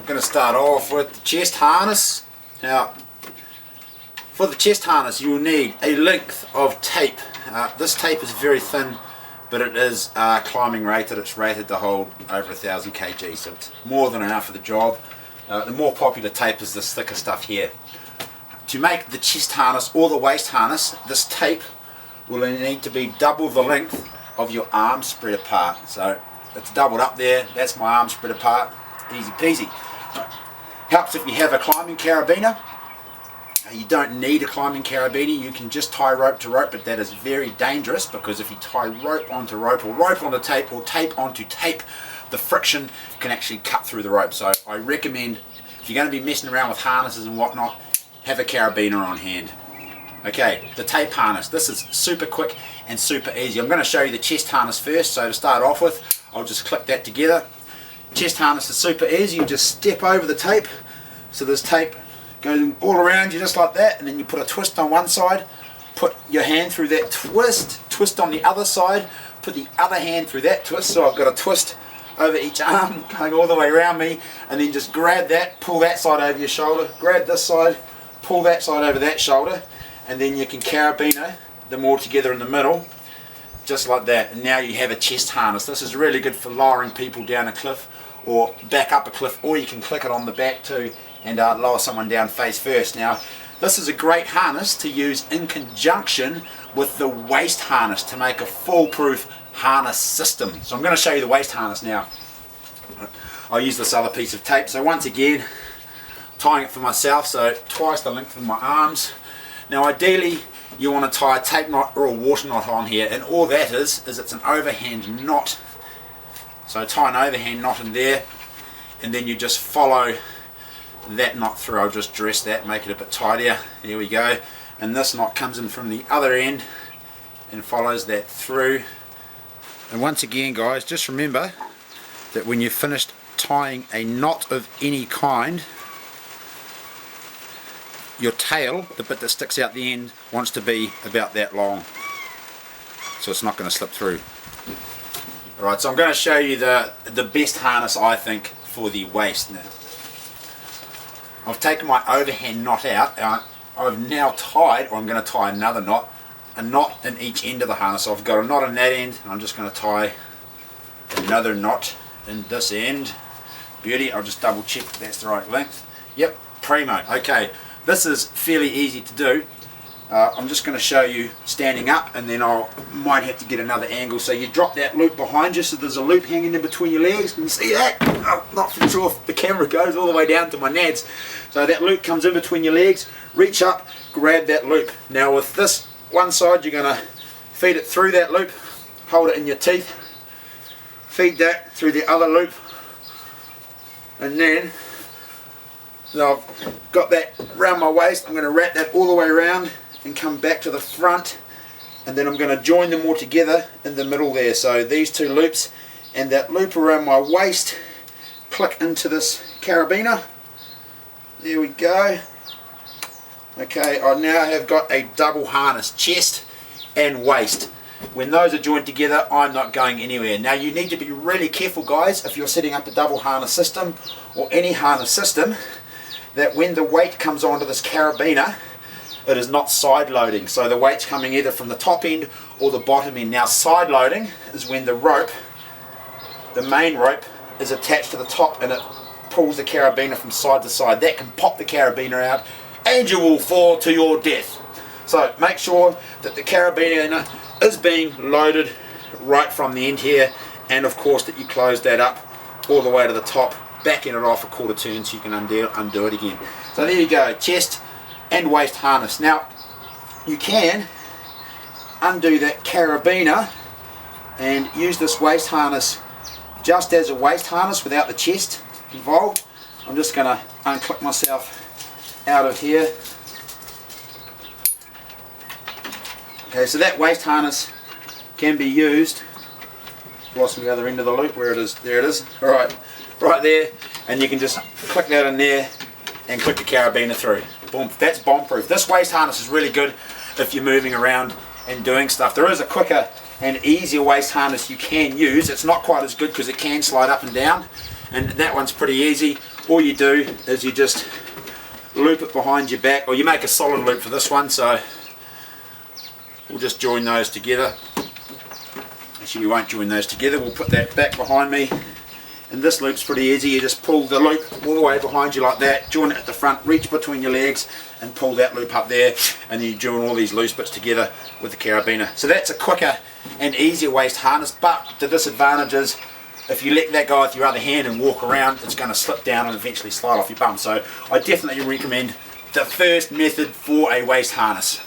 going to start off with the chest harness. Now, for the chest harness you will need a length of tape. This tape is very thin, but it is climbing rated. It's rated to hold over 1000 kg, so it's more than enough for the job. The more popular tape is this thicker stuff here. To make the chest harness or the waist harness, this tape will need to be double the length of your arm spread apart. So it's doubled up there, that's my arm spread apart, easy peasy. Helps if you have a climbing carabiner. You don't need a climbing carabiner, you can just tie rope to rope, but that is very dangerous because if you tie rope onto rope or rope onto tape or tape onto tape, the friction can actually cut through the rope. So I recommend, if you're going to be messing around with harnesses and whatnot, have a carabiner on hand. Okay, the tape harness. This is super quick and super easy. I'm going to show you the chest harness first, so to start off with, I'll just click that together. Chest harness is super easy. You just step over the tape, so this tape goes all around you just like that, and then you put a twist on one side, put your hand through that twist on the other side, put the other hand through that twist, so I've got a twist over each arm going all the way around me, and then just grab that, pull that side over your shoulder, grab this side, pull that side over that shoulder, and then you can carabiner them all together in the middle, just like that, and now you have a chest harness. This is really good for lowering people down a cliff or back up a cliff, or you can click it on the back too and lower someone down face first. Now this is a great harness to use in conjunction with the waist harness to make a foolproof harness system. So I'm going to show you the waist harness now. I'll use this other piece of tape. So once again, tying it for myself, so twice the length of my arms. Now ideally you want to tie a tape knot or a water knot on here, and all that is it's an overhand knot. So tie an overhand knot in there, and then you just follow that knot through. I'll just dress that, make it a bit tidier. There we go. And this knot comes in from the other end and follows that through. And once again guys, just remember that when you've finished tying a knot of any kind, your tail, the bit that sticks out the end, wants to be about that long, so it's not going to slip through. Alright, so I'm going to show you the best harness I think for the waist. Now, I've taken my overhand knot out. I've now tied, or I'm going to tie another knot, a knot in each end of the harness. So I've got a knot in that end, and I'm just going to tie another knot in this end. Beauty. I'll just double check that's the right length. Yep, primo. Okay, this is fairly easy to do. I'm just going to show you standing up, and then I might have to get another angle. So you drop that loop behind you, so there's a loop hanging in between your legs. Can you see that? Oh, not sure if the camera goes all the way down to my nads. So that loop comes in between your legs. Reach up, grab that loop. Now with this one side, you're going to feed it through that loop, hold it in your teeth, feed that through the other loop, and then I've got that around my waist. I'm going to wrap that all the way around and come back to the front, and then I'm going to join them all together in the middle there. So these two loops and that loop around my waist click into this carabiner. There we go. Okay, I now have got a double harness, chest and waist. When those are joined together, I'm not going anywhere. Now you need to be really careful guys, if you're setting up a double harness system or any harness system, that when the weight comes onto this carabiner, it is not side loading. So the weight's coming either from the top end or the bottom end. Now side loading is when the rope, the main rope, is attached to the top and it pulls the carabiner from side to side. That can pop the carabiner out and you will fall to your death. So make sure that the carabiner is being loaded right from the end here, and of course that you close that up all the way to the top, backing it off a quarter turn so you can undo it again. So there you go, chest and waist harness. Now you can undo that carabiner and use this waist harness just as a waist harness without the chest involved. I'm just going to unclip myself out of here. Okay, so that waist harness can be used, lost the other end of the loop, where it is, there it is, alright, right there, and you can just click that in there and click the carabiner through. Boom, that's bomb proof. This waist harness is really good if you're moving around and doing stuff. There is a quicker and easier waist harness you can use. It's not quite as good because it can slide up and down, and that one's pretty easy. All you do is you just loop it behind your back, or you make a solid loop for this one, so we'll just join those together. Actually, we won't join those together, we'll put that back behind me. And this loop's pretty easy. You just pull the loop all the way behind you like that, join it at the front, reach between your legs and pull that loop up there, and then you join all these loose bits together with the carabiner. So that's a quicker and easier waist harness, but the disadvantage is if you let that go with your other hand and walk around, it's going to slip down and eventually slide off your bum. So I definitely recommend the first method for a waist harness.